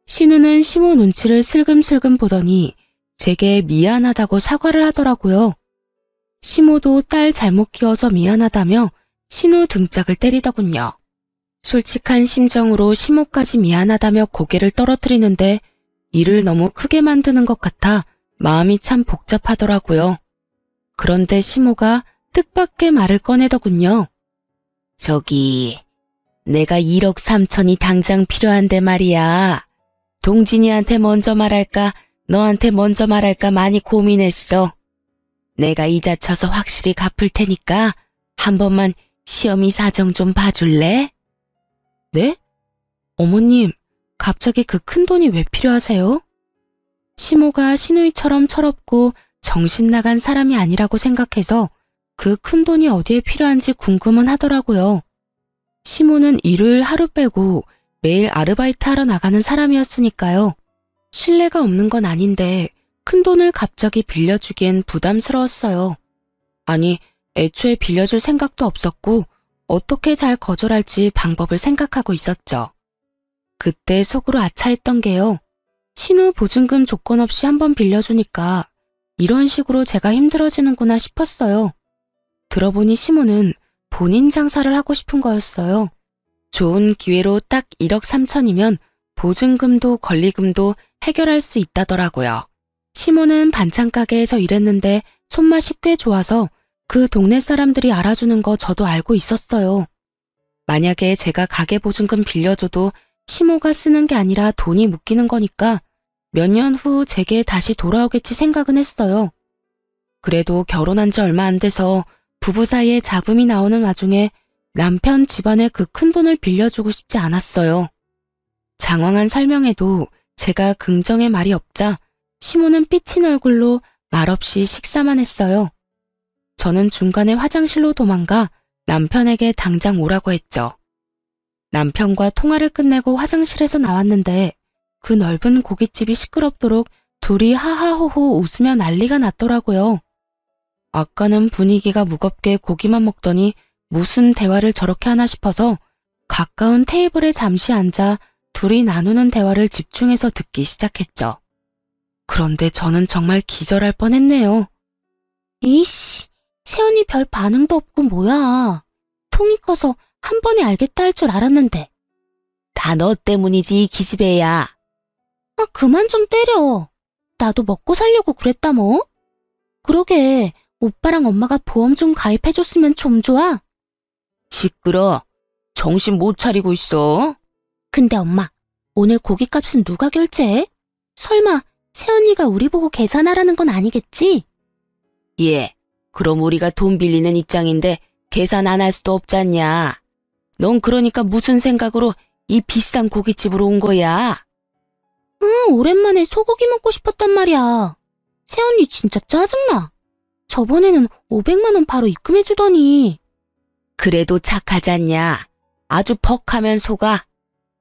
신우는 시모 눈치를 슬금슬금 보더니 제게 미안하다고 사과를 하더라고요. 시모도 딸 잘못 키워서 미안하다며 신우 등짝을 때리더군요. 솔직한 심정으로 시모까지 미안하다며 고개를 떨어뜨리는데 일을 너무 크게 만드는 것 같아 마음이 참 복잡하더라고요. 그런데 시모가 뜻밖의 말을 꺼내더군요. 저기, 내가 1억 3천이 당장 필요한데 말이야. 동진이한테 먼저 말할까, 너한테 먼저 말할까 많이 고민했어. 내가 이자 쳐서 확실히 갚을 테니까 한 번만 시어미 사정 좀 봐줄래? 네? 어머님, 갑자기 그 큰 돈이 왜 필요하세요? 시모가 시누이처럼 철없고 정신 나간 사람이 아니라고 생각해서 그 큰 돈이 어디에 필요한지 궁금은 하더라고요. 시모는 일요일 하루 빼고 매일 아르바이트 하러 나가는 사람이었으니까요. 신뢰가 없는 건 아닌데 큰 돈을 갑자기 빌려주기엔 부담스러웠어요. 아니, 애초에 빌려줄 생각도 없었고 어떻게 잘 거절할지 방법을 생각하고 있었죠. 그때 속으로 아차했던 게요. 신우 보증금 조건 없이 한번 빌려주니까 이런 식으로 제가 힘들어지는구나 싶었어요. 들어보니 시모는 본인 장사를 하고 싶은 거였어요. 좋은 기회로 딱 1억 3천이면 보증금도 권리금도 해결할 수 있다더라고요. 시모는 반찬 가게에서 일했는데 손맛이 꽤 좋아서 그 동네 사람들이 알아주는 거 저도 알고 있었어요. 만약에 제가 가게 보증금 빌려줘도 시모가 쓰는 게 아니라 돈이 묶이는 거니까 몇 년 후 제게 다시 돌아오겠지 생각은 했어요. 그래도 결혼한 지 얼마 안 돼서 부부 사이에 잡음이 나오는 와중에 남편 집안에 그 큰 돈을 빌려주고 싶지 않았어요. 장황한 설명에도 제가 긍정의 말이 없자 시모는 삐친 얼굴로 말없이 식사만 했어요. 저는 중간에 화장실로 도망가 남편에게 당장 오라고 했죠. 남편과 통화를 끝내고 화장실에서 나왔는데 그 넓은 고깃집이 시끄럽도록 둘이 하하호호 웃으며 난리가 났더라고요. 아까는 분위기가 무겁게 고기만 먹더니 무슨 대화를 저렇게 하나 싶어서 가까운 테이블에 잠시 앉아 둘이 나누는 대화를 집중해서 듣기 시작했죠. 그런데 저는 정말 기절할 뻔했네요. 이씨, 세연이 별 반응도 없고 뭐야. 통이 커서 한 번에 알겠다 할 줄 알았는데. 다 너 때문이지, 기집애야. 아, 그만 좀 때려. 나도 먹고 살려고 그랬다 뭐. 그러게, 오빠랑 엄마가 보험 좀 가입해줬으면 좀 좋아. 시끄러. 정신 못 차리고 있어. 근데 엄마, 오늘 고깃값은 누가 결제해? 설마 새언니가 우리 보고 계산하라는 건 아니겠지? 예, 그럼 우리가 돈 빌리는 입장인데 계산 안 할 수도 없잖냐. 넌 그러니까 무슨 생각으로 이 비싼 고깃집으로 온 거야? 오랜만에 소고기 먹고 싶었단 말이야. 새언니 진짜 짜증나. 저번에는 500만 원 바로 입금해주더니. 그래도 착하지 않냐. 아주 퍽하면 속아.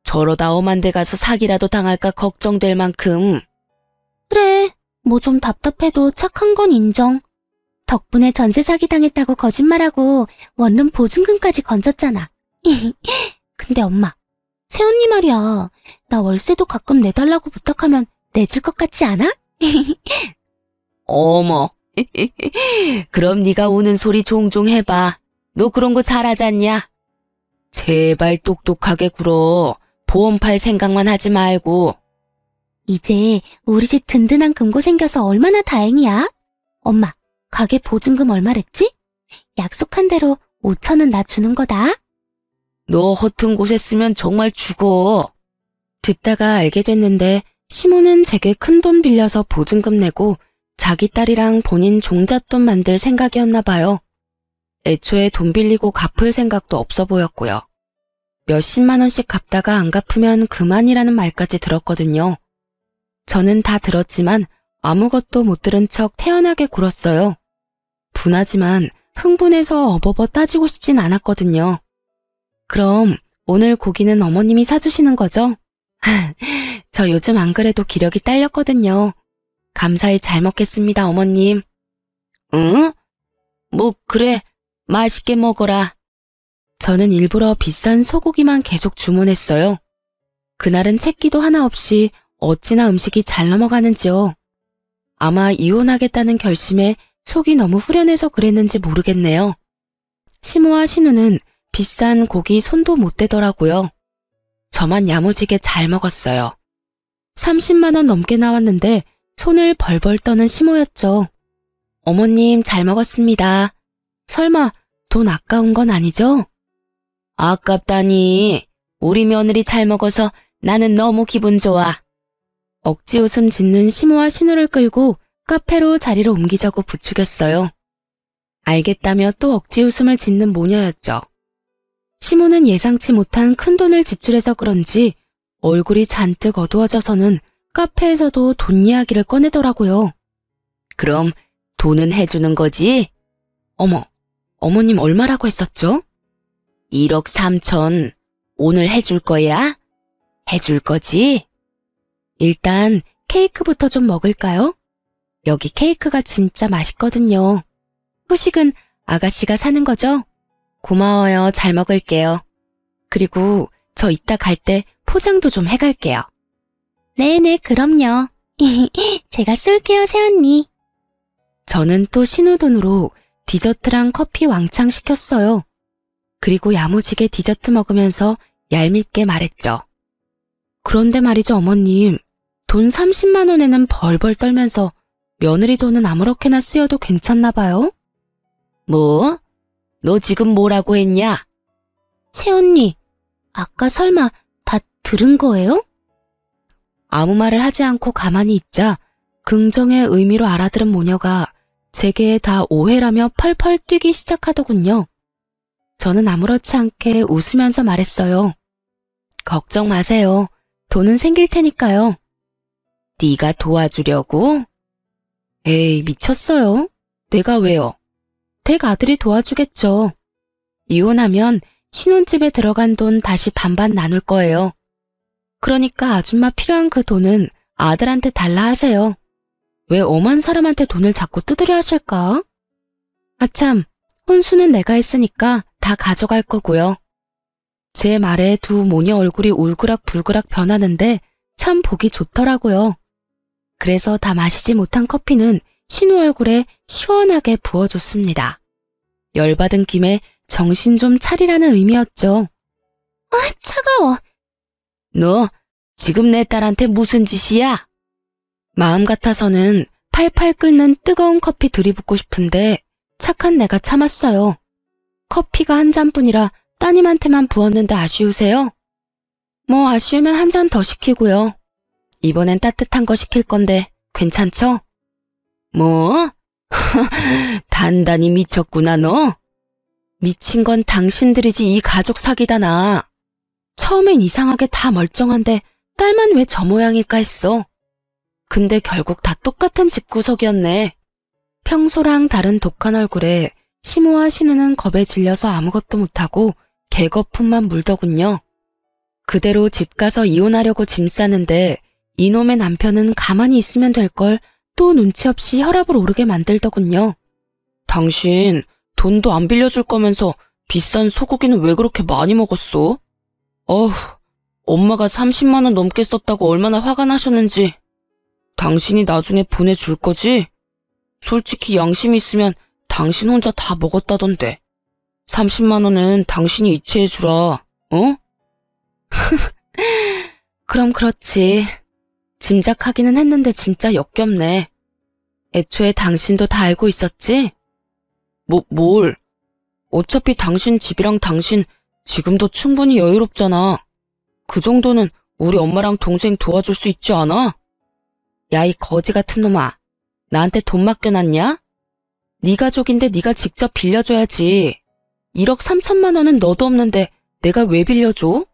저러다 엄한 데 가서 사기라도 당할까 걱정될 만큼. 그래, 뭐 좀 답답해도 착한 건 인정. 덕분에 전세 사기 당했다고 거짓말하고 원룸 보증금까지 건졌잖아. 근데 엄마, 새언니 말이야. 나 월세도 가끔 내달라고 부탁하면 내줄 것 같지 않아? 어머, 그럼 네가 우는 소리 종종 해봐. 너 그런 거 잘하지 않냐? 제발 똑똑하게 굴어. 보험 팔 생각만 하지 말고. 이제 우리 집 든든한 금고 생겨서 얼마나 다행이야. 엄마, 가게 보증금 얼마랬지? 약속한 대로 5천은 나 주는 거다. 너 허튼 곳에 쓰면 정말 죽어. 듣다가 알게 됐는데 시모는 제게 큰 돈 빌려서 보증금 내고 자기 딸이랑 본인 종잣돈 만들 생각이었나 봐요. 애초에 돈 빌리고 갚을 생각도 없어 보였고요. 몇십만 원씩 갚다가 안 갚으면 그만이라는 말까지 들었거든요. 저는 다 들었지만 아무것도 못 들은 척 태연하게 굴었어요. 분하지만 흥분해서 어버버 따지고 싶진 않았거든요. 그럼 오늘 고기는 어머님이 사주시는 거죠? 저 요즘 안 그래도 기력이 딸렸거든요. 감사히 잘 먹겠습니다, 어머님. 응? 뭐 그래, 맛있게 먹어라. 저는 일부러 비싼 소고기만 계속 주문했어요. 그날은 채기도 하나 없이 어찌나 음식이 잘 넘어가는지요. 아마 이혼하겠다는 결심에 속이 너무 후련해서 그랬는지 모르겠네요. 시모와 신우는 비싼 고기 손도 못 대더라고요. 저만 야무지게 잘 먹었어요. 30만 원 넘게 나왔는데 손을 벌벌 떠는 시모였죠. 어머님 잘 먹었습니다. 설마 돈 아까운 건 아니죠? 아깝다니. 우리 며느리 잘 먹어서 나는 너무 기분 좋아. 억지 웃음 짓는 시모와 신우를 끌고 카페로 자리를 옮기자고 부추겼어요. 알겠다며 또 억지 웃음을 짓는 모녀였죠. 시모는 예상치 못한 큰돈을 지출해서 그런지 얼굴이 잔뜩 어두워져서는 카페에서도 돈 이야기를 꺼내더라고요. 그럼 돈은 해주는 거지? 어머, 어머님 얼마라고 했었죠? 1억 3천. 오늘 해줄 거야? 해줄 거지? 일단 케이크부터 좀 먹을까요? 여기 케이크가 진짜 맛있거든요. 후식은 아가씨가 사는 거죠? 고마워요. 잘 먹을게요. 그리고 저 이따 갈 때 포장도 좀 해갈게요. 네네, 그럼요. 제가 쏠게요, 새언니. 저는 또 신우돈으로 디저트랑 커피 왕창 시켰어요. 그리고 야무지게 디저트 먹으면서 얄밉게 말했죠. 그런데 말이죠, 어머님. 돈 30만 원에는 벌벌 떨면서 며느리 돈은 아무렇게나 쓰여도 괜찮나 봐요? 뭐? 너 지금 뭐라고 했냐? 새언니, 아까 설마 다 들은 거예요? 아무 말을 하지 않고 가만히 있자 긍정의 의미로 알아들은 모녀가 제게 다 오해라며 펄펄 뛰기 시작하더군요. 저는 아무렇지 않게 웃으면서 말했어요. 걱정 마세요. 돈은 생길 테니까요. 네가 도와주려고? 에이, 미쳤어요. 내가 왜요? 댁 아들이 도와주겠죠. 이혼하면 신혼집에 들어간 돈 다시 반반 나눌 거예요. 그러니까 아줌마 필요한 그 돈은 아들한테 달라 하세요. 왜 엄한 사람한테 돈을 자꾸 뜯으려 하실까? 아참, 혼수는 내가 했으니까 다 가져갈 거고요. 제 말에 두 모녀 얼굴이 울그락불그락 변하는데 참 보기 좋더라고요. 그래서 다 마시지 못한 커피는 신우 얼굴에 시원하게 부어줬습니다. 열받은 김에 정신 좀 차리라는 의미였죠. 아, 차가워. 너 지금 내 딸한테 무슨 짓이야? 마음 같아서는 팔팔 끓는 뜨거운 커피 들이붓고 싶은데 착한 내가 참았어요. 커피가 한 잔뿐이라 따님한테만 부었는데 아쉬우세요? 뭐 아쉬우면 한 잔 더 시키고요. 이번엔 따뜻한 거 시킬 건데 괜찮죠? 뭐? 단단히 미쳤구나 너? 미친 건 당신들이지 이 가족 사기다. 처음엔 이상하게 다 멀쩡한데 딸만 왜 저 모양일까 했어. 근데 결국 다 똑같은 집구석이었네. 평소랑 다른 독한 얼굴에 시모와 신우는 겁에 질려서 아무것도 못하고 개거품만 물더군요. 그대로 집 가서 이혼하려고 짐 싸는데 이놈의 남편은 가만히 있으면 될 걸 또 눈치 없이 혈압을 오르게 만들더군요. 당신 돈도 안 빌려줄 거면서 비싼 소고기는 왜 그렇게 많이 먹었어? 어휴, 엄마가 30만 원 넘게 썼다고 얼마나 화가 나셨는지. 당신이 나중에 보내줄 거지? 솔직히 양심 있으면 당신 혼자 다 먹었다던데. 30만 원은 당신이 이체해주라, 어? 그럼 그렇지. 짐작하기는 했는데 진짜 역겹네. 애초에 당신도 다 알고 있었지? 뭘? 어차피 당신 집이랑 당신 지금도 충분히 여유롭잖아. 그 정도는 우리 엄마랑 동생 도와줄 수 있지 않아? 야, 이 거지 같은 놈아. 나한테 돈 맡겨놨냐? 네 가족인데 네가 직접 빌려줘야지. 1억 3천만 원은 너도 없는데 내가 왜 빌려줘?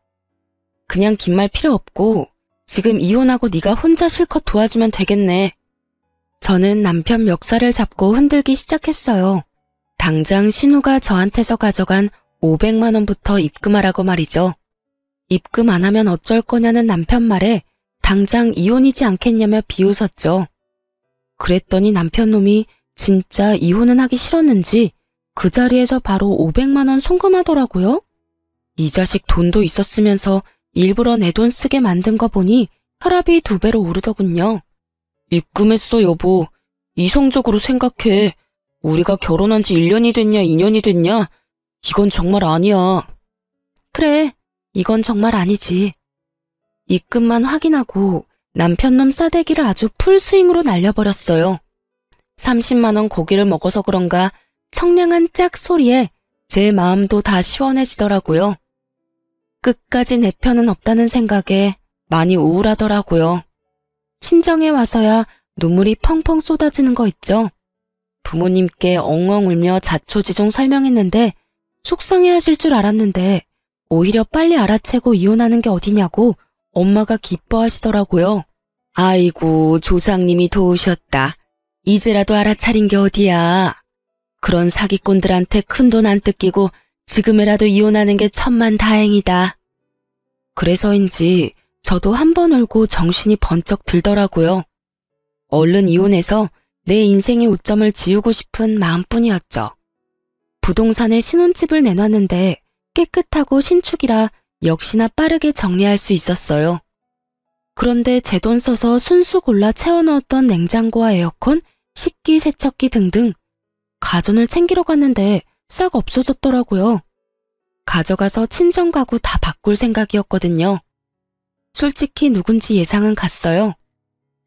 그냥 긴 말 필요 없고 지금 이혼하고 네가 혼자 실컷 도와주면 되겠네. 저는 남편 멱살을 잡고 흔들기 시작했어요. 당장 신우가 저한테서 가져간 500만 원부터 입금하라고 말이죠. 입금 안 하면 어쩔 거냐는 남편 말에 당장 이혼이지 않겠냐며 비웃었죠. 그랬더니 남편 놈이 진짜 이혼은 하기 싫었는지 그 자리에서 바로 500만 원 송금하더라고요. 이 자식 돈도 있었으면서 일부러 내 돈 쓰게 만든 거 보니 혈압이 2배로 오르더군요. 입금했어 여보. 이성적으로 생각해. 우리가 결혼한 지 1년이 됐냐 2년이 됐냐? 이건 정말 아니야. 그래, 이건 정말 아니지. 입금만 확인하고 남편놈 싸대기를 아주 풀스윙으로 날려버렸어요. 30만 원 고기를 먹어서 그런가 청량한 짝 소리에 제 마음도 다 시원해지더라고요. 끝까지 내 편은 없다는 생각에 많이 우울하더라고요. 친정에 와서야 눈물이 펑펑 쏟아지는 거 있죠. 부모님께 엉엉 울며 자초지종 설명했는데 속상해하실 줄 알았는데 오히려 빨리 알아채고 이혼하는 게 어디냐고 엄마가 기뻐하시더라고요. 아이고 조상님이 도우셨다. 이제라도 알아차린 게 어디야. 그런 사기꾼들한테 큰돈 안 뜯기고 지금이라도 이혼하는 게 천만다행이다. 그래서인지 저도 한 번 울고 정신이 번쩍 들더라고요. 얼른 이혼해서 내 인생의 오점을 지우고 싶은 마음뿐이었죠. 부동산에 신혼집을 내놨는데 깨끗하고 신축이라 역시나 빠르게 정리할 수 있었어요. 그런데 제 돈 써서 순수 골라 채워넣었던 냉장고와 에어컨, 식기, 세척기 등등 가전을 챙기러 갔는데 싹 없어졌더라고요. 가져가서 친정 가구 다 바꿀 생각이었거든요. 솔직히 누군지 예상은 갔어요.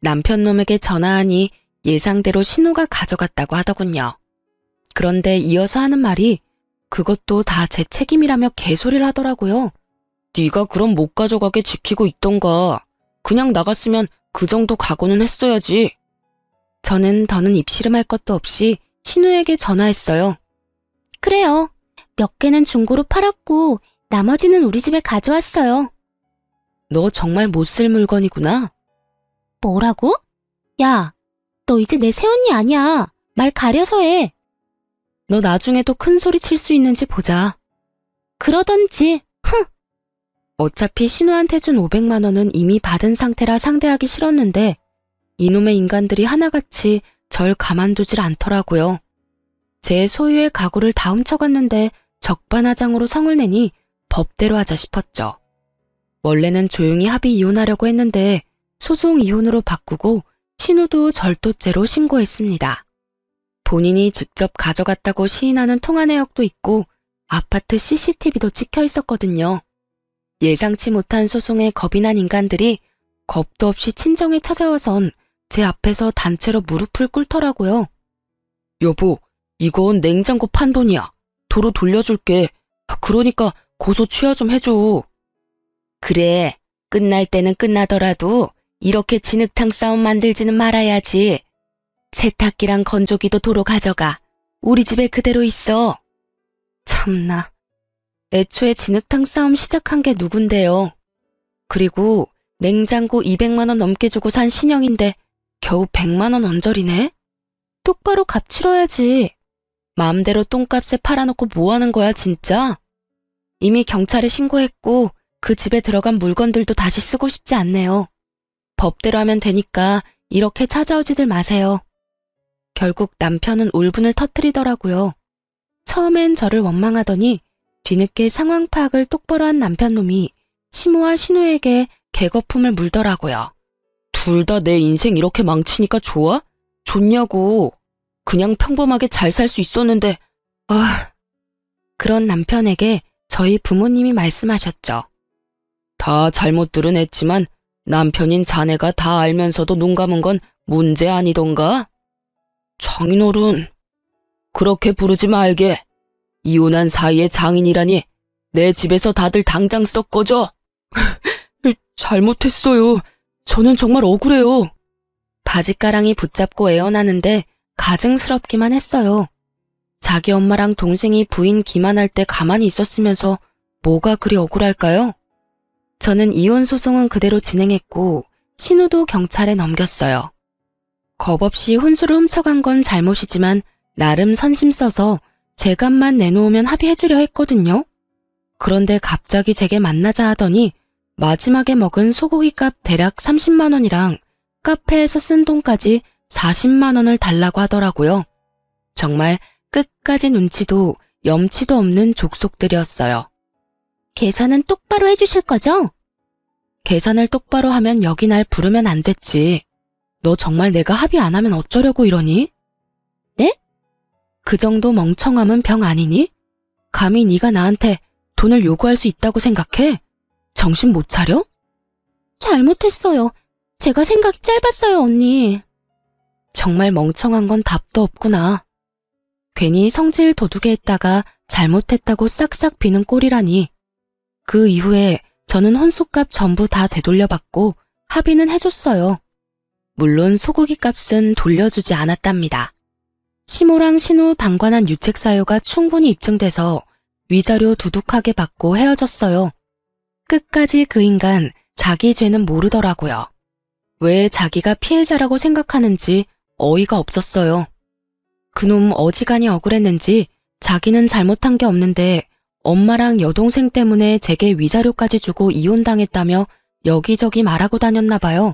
남편 놈에게 전화하니 예상대로 신우가 가져갔다고 하더군요. 그런데 이어서 하는 말이 그것도 다 제 책임이라며 개소리를 하더라고요. 네가 그럼 못 가져가게 지키고 있던가. 그냥 나갔으면 그 정도 각오는 했어야지. 저는 더는 입씨름할 것도 없이 신우에게 전화했어요. 그래요. 몇 개는 중고로 팔았고 나머지는 우리 집에 가져왔어요. 너 정말 못 쓸 물건이구나. 뭐라고? 야, 너 이제 내 새언니 아니야. 말 가려서 해. 너 나중에도 큰 소리 칠 수 있는지 보자. 그러던지. 흥. 어차피 신우한테 준 500만 원은 이미 받은 상태라 상대하기 싫었는데 이놈의 인간들이 하나같이 절 가만두질 않더라고요. 제 소유의 가구를 다 훔쳐갔는데 적반하장으로 성을 내니 법대로 하자 싶었죠. 원래는 조용히 합의 이혼하려고 했는데 소송 이혼으로 바꾸고 신우도 절도죄로 신고했습니다. 본인이 직접 가져갔다고 시인하는 통화 내역도 있고 아파트 CCTV도 찍혀 있었거든요. 예상치 못한 소송에 겁이 난 인간들이 겁도 없이 친정에 찾아와선 제 앞에서 단체로 무릎을 꿇더라고요. 여보, 이건 냉장고 판돈이야. 도로 돌려줄게. 그러니까 고소 취하 좀 해줘. 그래, 끝날 때는 끝나더라도 이렇게 진흙탕 싸움 만들지는 말아야지. 세탁기랑 건조기도 도로 가져가. 우리 집에 그대로 있어. 참나. 애초에 진흙탕 싸움 시작한 게 누군데요. 그리고 냉장고 200만 원 넘게 주고 산 신형인데 겨우 100만 원 언저리네? 똑바로 값 치러야지. 마음대로 똥값에 팔아놓고 뭐 하는 거야 진짜? 이미 경찰에 신고했고 그 집에 들어간 물건들도 다시 쓰고 싶지 않네요. 법대로 하면 되니까 이렇게 찾아오지들 마세요. 결국 남편은 울분을 터뜨리더라고요. 처음엔 저를 원망하더니 뒤늦게 상황 파악을 똑바로 한 남편놈이 시모와 신우에게 개거품을 물더라고요. 둘 다 내 인생 이렇게 망치니까 좋아? 좋냐고. 그냥 평범하게 잘 살 수 있었는데 그런 남편에게 저희 부모님이 말씀하셨죠. 다 잘못들은 했지만 남편인 자네가 다 알면서도 눈 감은 건 문제 아니던가? 장인어른, 그렇게 부르지 말게. 이혼한 사이에 장인이라니 내 집에서 다들 당장 썩 꺼져. 잘못했어요. 저는 정말 억울해요. 바짓가랑이 붙잡고 애원하는데 가증스럽기만 했어요. 자기 엄마랑 동생이 부인 기만할 때 가만히 있었으면서 뭐가 그리 억울할까요? 저는 이혼 소송은 그대로 진행했고 신우도 경찰에 넘겼어요. 겁 없이 혼수를 훔쳐간 건 잘못이지만 나름 선심 써서 제 값만 내놓으면 합의해주려 했거든요. 그런데 갑자기 제게 만나자 하더니 마지막에 먹은 소고기값 대략 30만 원이랑 카페에서 쓴 돈까지 40만 원을 달라고 하더라고요. 정말 끝까지 눈치도 염치도 없는 족속들이었어요. 계산은 똑바로 해주실 거죠? 계산을 똑바로 하면 여기 날 부르면 안 됐지. 너 정말 내가 합의 안 하면 어쩌려고 이러니? 네? 그 정도 멍청함은 병 아니니? 감히 네가 나한테 돈을 요구할 수 있다고 생각해? 정신 못 차려? 잘못했어요. 제가 생각이 짧았어요, 언니. 정말 멍청한 건 답도 없구나. 괜히 성질 도둑에 했다가 잘못했다고 싹싹 비는 꼴이라니. 그 이후에 저는 혼수값 전부 다 되돌려받고 합의는 해줬어요. 물론 소고기 값은 돌려주지 않았답니다. 시모랑 신우 방관한 유책 사유가 충분히 입증돼서 위자료 두둑하게 받고 헤어졌어요. 끝까지 그 인간 자기 죄는 모르더라고요. 왜 자기가 피해자라고 생각하는지 어이가 없었어요. 그놈 어지간히 억울했는지 자기는 잘못한 게 없는데 엄마랑 여동생 때문에 제게 위자료까지 주고 이혼당했다며 여기저기 말하고 다녔나 봐요.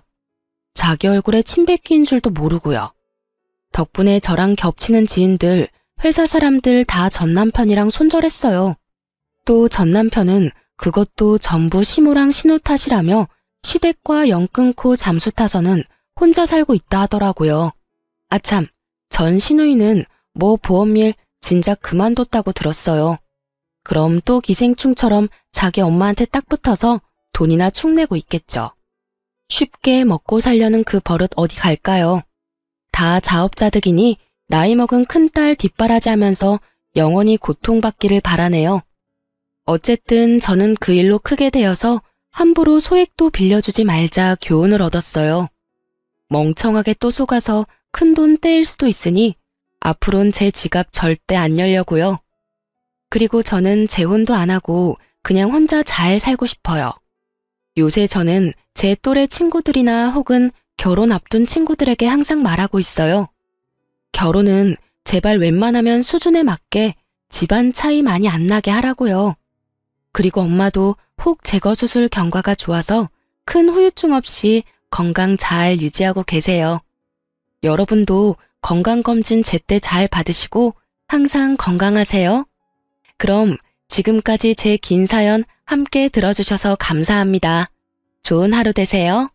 자기 얼굴에 침 뱉기인 줄도 모르고요. 덕분에 저랑 겹치는 지인들, 회사 사람들 다 전 남편이랑 손절했어요. 또 전 남편은 그것도 전부 시모랑 신우 탓이라며 시댁과 영 끊고 잠수 타서는 혼자 살고 있다 하더라고요. 아참, 전 시누이는 뭐 보험일 진작 그만뒀다고 들었어요. 그럼 또 기생충처럼 자기 엄마한테 딱 붙어서 돈이나 축내고 있겠죠. 쉽게 먹고 살려는 그 버릇 어디 갈까요? 다 자업자득이니 나이 먹은 큰딸 뒷바라지하면서 영원히 고통받기를 바라네요. 어쨌든 저는 그 일로 크게 되어서 함부로 소액도 빌려주지 말자 교훈을 얻었어요. 멍청하게 또 속아서 큰돈 떼일 수도 있으니 앞으론 제 지갑 절대 안 열려고요. 그리고 저는 재혼도 안 하고 그냥 혼자 잘 살고 싶어요. 요새 저는 제 또래 친구들이나 혹은 결혼 앞둔 친구들에게 항상 말하고 있어요. 결혼은 제발 웬만하면 수준에 맞게 집안 차이 많이 안 나게 하라고요. 그리고 엄마도 혹 제거수술 경과가 좋아서 큰 후유증 없이 건강 잘 유지하고 계세요. 여러분도 건강검진 제때 잘 받으시고 항상 건강하세요. 그럼 지금까지 제 긴 사연 함께 들어주셔서 감사합니다. 좋은 하루 되세요.